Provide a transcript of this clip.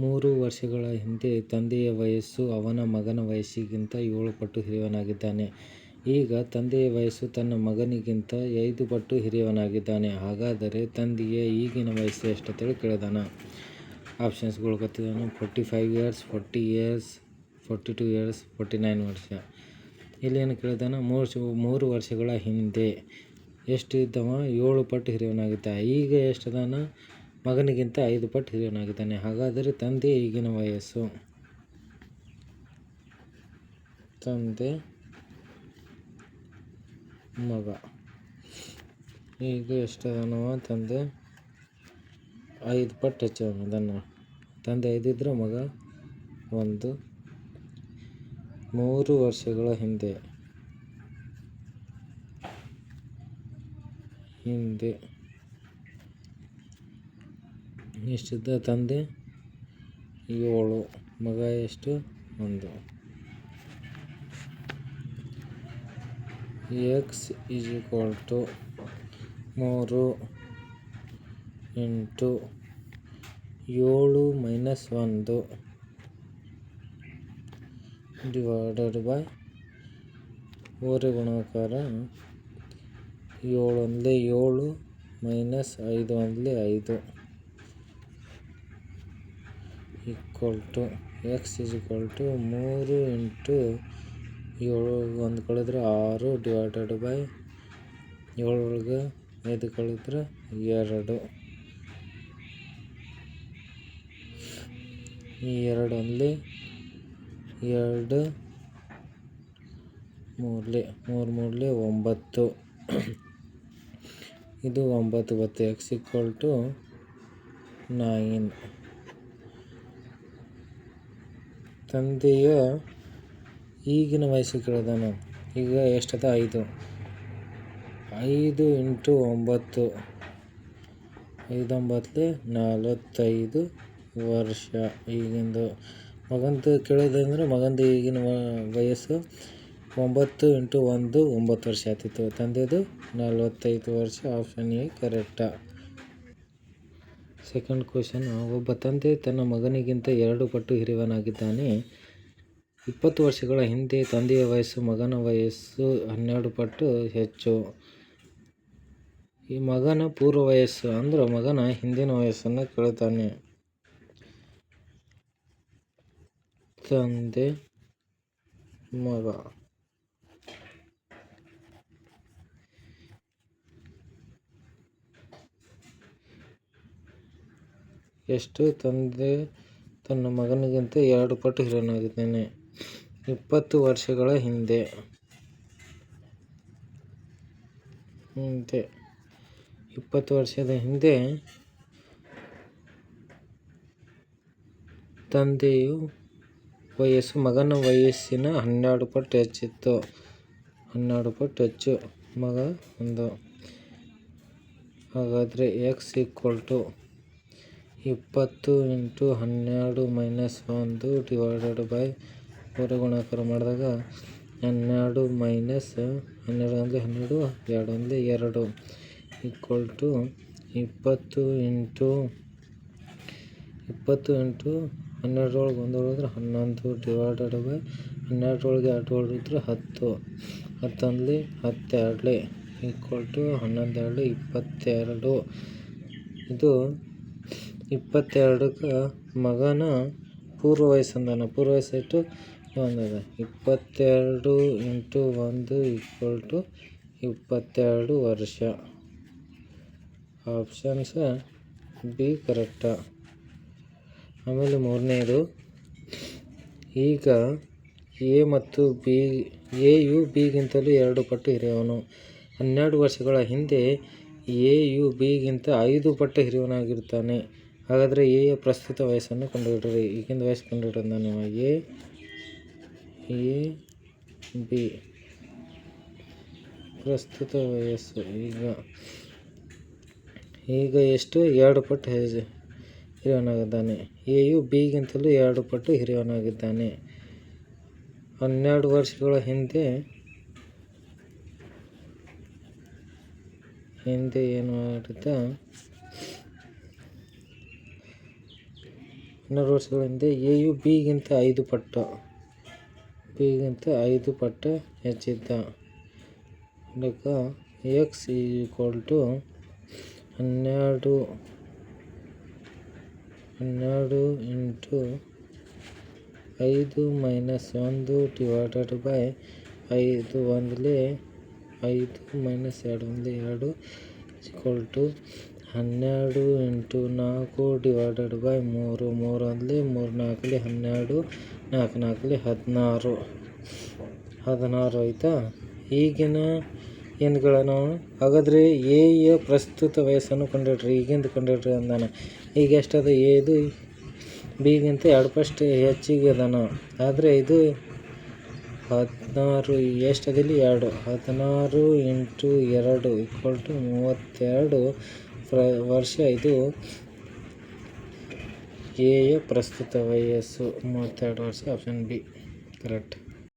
3 ವರ್ಷಗಳ ಹಿಂದೆ ತಂದೆಯ ವಯಸ್ಸು ಅವನ ಮಗನ ವಯಸ್ಸಿಗಿಂತ 7 ಪಟ್ಟು ಹಿರಿಯವನಾಗಿದ್ದಾನೆ. ಈಗ ತಂದೆಯ ವಯಸ್ಸು ತನ್ನ ಮಗನಿಗಿಂತ 5 ಪಟ್ಟು ಹಿರಿಯವನಾಗಿದ್ದಾನೆ. ಹಾಗಾದರೆ ತಂದೆಯ ಈಗಿನ ವಯಸ್ಸು ಎಷ್ಟಂತೇಳಿ ಕೇಳಿದಾನ. ಆಪ್ಷನ್ಸ್ಗಳು ಗೊತ್ತಿದ್ದಾನೆ. 45 ಇಯರ್ಸ್, 40 ಇಯರ್ಸ್, 42 ಇಯರ್ಸ್, 49 ವರ್ಷ. ಇಲ್ಲೇನು ಕೇಳಿದಾನ, 3 ವರ್ಷಗಳ ಹಿಂದೆ ಎಷ್ಟು ಇದ್ದವ, 7 ಪಟ್ಟು ಹಿರಿಯವನಾಗಿದ್ದ. ಈಗ ಎಷ್ಟದಾನ, ಮಗನಿಗಿಂತ 5 ಪಟ್ಟು ಹಿರಿಯವನಾಗಿದ್ದಾನೆ. ಹಾಗಾದರೆ ತಂದೆ ಈಗಿನ ವಯಸ್ಸು, ತಂದೆ ಮಗ ಈಗ ಎಷ್ಟದಾನವ, ತಂದೆ 5 ಪಟ್ಟು ಹೆಚ್ಚದನ್ನ. ತಂದೆ 5 ಇದ್ರೆ ಮಗ 1. 3 ವರ್ಷಗಳ ಹಿಂದೆ ಎಷ್ಟಿದ್ದ, ತಂದೆ 7, ಮಗ ಎಷ್ಟು 1. x = 3 × 7 - 1 ಡಿವೈಡೆಡ್ ಓರೆ ಗುಣಾಕಾರ 7 ಒಂದಲೇ 7 ಮೈನಸ್ 5 ಒಂದಲೇ 5 ಈಕ್ವಲ್ x = 3 × 7 1 ಕಳೆದ್ರೆ 6 ಡಿವೈಡೆಡ್ 7 ಒಳಗೆ 5 ಕಳೆದ್ರೆ 2. ಈ 2 ಒಂದಲೇ 2 3 3 9 ಇದು 9 ಬರುತ್ತೆ. x = 9. ತಂದೆಯ ಈಗಿನ ವಯಸ್ಸು ಕೇಳಿದಾನ. ಈಗ ಎಷ್ಟದ, 5. 5 × 9 5 9 45 ವರ್ಷ ಈಗಿಂದು. ಮಗಂದು ಕೇಳಿದಂದ್ರೆ ಮಗಂದು ಈಗಿನ ವಯಸ್ಸು 9 × 1 9 ವರ್ಷ ಆಗ್ತಿತ್ತು. ತಂದೆದು 45 ವರ್ಷ. Option A correct. Second question, ಒಬ್ಬ ತಂದೆ ತನ್ನ ಮಗನಿಗಿಂತ 2 ಪಟ್ಟು ಹಿರಿಯವನಾಗಿದ್ದಾನೆ. 20 ವರ್ಷಗಳ ಹಿಂದೆ ತಂದೆಯ ವಯಸ್ಸು ಮಗನ ವಯಸ್ಸು 12 ಪಟ್ಟು ಹೆಚ್ಚು. ಈ ಮಗನ ಪೂರ್ವ ವಯಸ್ಸು ಅಂದ್ರೆ ಮಗನ ಹಿಂದಿನ ವಯಸ್ಸನ್ನು ಕೇಳ್ತಾನೆ. ತಂದೆ ಮಗ ಎಷ್ಟು, ತಂದೆ ತನ್ನ ಮಗನಿಗಿಂತ 2 ಪಟ್ಟು ಹಿರಿಯವನಾಗಿದ್ದಾನೆ. 20 ವರ್ಷಗಳ ಹಿಂದೆ 20 ವರ್ಷದ ಹಿಂದೆ ತಂದೆಯ ವಯಸ್ಸು ಮಗನ ವಯಸ್ಸಿನ 12 ಪಟ್ಟು ಹೆಚ್ಚಿತ್ತು. 12 ಪಟ್ಟು ಹೆಚ್ಚು, ಮಗ 1. ಹಾಗಾದರೆ x = 20 × 12 - 1 ಡಿವೈಡೆಡ್ ಓರೆ ಗುಣಾಕಾರ ಮಾಡಿದಾಗ 12 - 12 ಒಂದಲೇ 12 2 ಒಂದಲೇ 2 ಈಕ್ವಲ್ ಟು 20 × 12 ಒಳಗೆ 1 ಉಳಿದ್ರೆ 11 ಡಿವೈಡೆಡ್ 12 ಒಳಗೆ 2 ಉಳಿದ್ರೆ 10 10 ಒಂದಲೇ 10 2 ಈಕ್ವಲ್ ಟು 11 2 22. ಇದು 22ಕ್ಕೆ ಮಗನ ಪೂರ್ವ ವಯಸ್ಸು ಅಂದಾನ. ಪೂರ್ವ ವಯಸ್ಸು ಎಷ್ಟು 1 22 × 1 = 22 ವರ್ಷ. Options B correct. ಆಮೇಲೆ ಮೂರನೇದು, ಈಗ ಎ ಯು ಬಿಗಿಂತಲೂ 2 ಪಟ್ಟು ಹಿರಿಯವನು. 12 ವರ್ಷಗಳ ಹಿಂದೆ ಎ ಯು ಬಿಗಿಂತ 5 ಪಟ್ಟು ಹಿರಿಯವನಾಗಿರ್ತಾನೆ. ಹಾಗಾದರೆ ಎಯ ಪ್ರಸ್ತುತ ವಯಸ್ಸನ್ನು ಕಂಡುಹಿಡಿಯಿರಿ. ಈಗಿನ ವಯಸ್ಸು ಕಂಡುಹಿಡಿದ ನೀವು ಎ ಬಿ ಪ್ರಸ್ತುತ ವಯಸ್ಸು ಈಗ ಎಷ್ಟು, 2 ಪಟ್ಟು ಹಿರಿಯವನಾಗಿದ್ದಾನೆ. ಎ ಯು ಬಿಗಿಂತಲೂ 2 ಪಟ್ಟು ಹಿರಿಯವನಾಗಿದ್ದಾನೆ. 12 ವರ್ಷಗಳ ಹಿಂದೆ ಏನು ಮಾಡುತ್ತಾ 12 ವರ್ಷಗಳ ಹಿಂದೆ ಎಯು ಬಿಗಿಂತ 5 ಪಟ್ಟು ಹೆಚ್ಚಿದ್ದ. ಅದಕ್ಕೆ X equal to 12 into 5 minus 1 divided by 5 1 5 minus 2 1 2 equal to 12 into 4 divided by 3 3 1 3 4 12 4 4 16 ಆಯಿತಾ. ಈಗಿನ ಏನುಗಳ ನಾವು ಹಾಗಾದರೆ ಎಯ ಪ್ರಸ್ತುತ ವಯಸ್ಸನ್ನು ಕಂಡುಹಿಡ್ರಿ. ಈಗಿಂದ ಕಂಡುಹಿಡ್ರಿ ಅಂದಾನ. ಈಗ ಎಷ್ಟದ ಎದು ಬಿಗಿಂತ 2 ಪಟ್ಟು ಹೆಚ್ಚಿಗೆ ಅದಾನ. ಆದರೆ ಇದು 16 ಎಷ್ಟದಿಲ್ಲಿ 2 16 ಇಂಟು 2 ಈಕ್ವಲ್ ಟು 32 ವರ್ಷ. ಇದು ಎಯ ಪ್ರಸ್ತುತ ವಯಸ್ಸು 32 ವರ್ಷ. Option B correct.